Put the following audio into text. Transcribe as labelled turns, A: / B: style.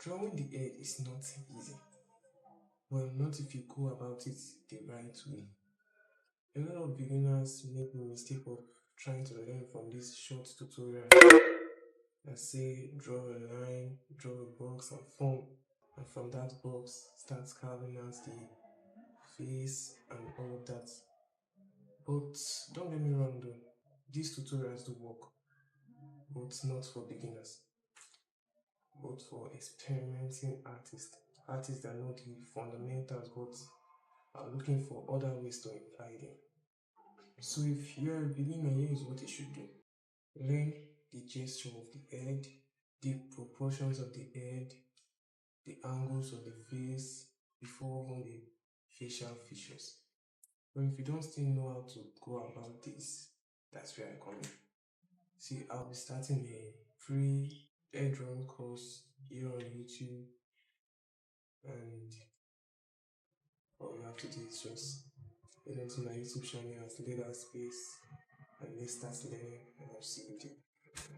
A: Drawing the head is not easy. Well, not if you go about it the right way. A lot of beginners make the mistake of trying to learn from this short tutorial that say draw a line, draw a box and form, and from that box start carving out the face and all of that. But don't get me wrong though, these tutorials do work, but not for beginners, but for experimenting artists that know the fundamentals but are looking for other ways to apply them. So if you're a beginner, here is what you should do. Learn the gesture of the head, the proportions of the head, the angles of the face before even the facial features. But if you don't still know how to go about this, that's where I come in. See, I'll be starting a free hair drawing course here on YouTube, and all you have to do is just get into my YouTube channel as Leader Space and let's start learning, and I'll see you there.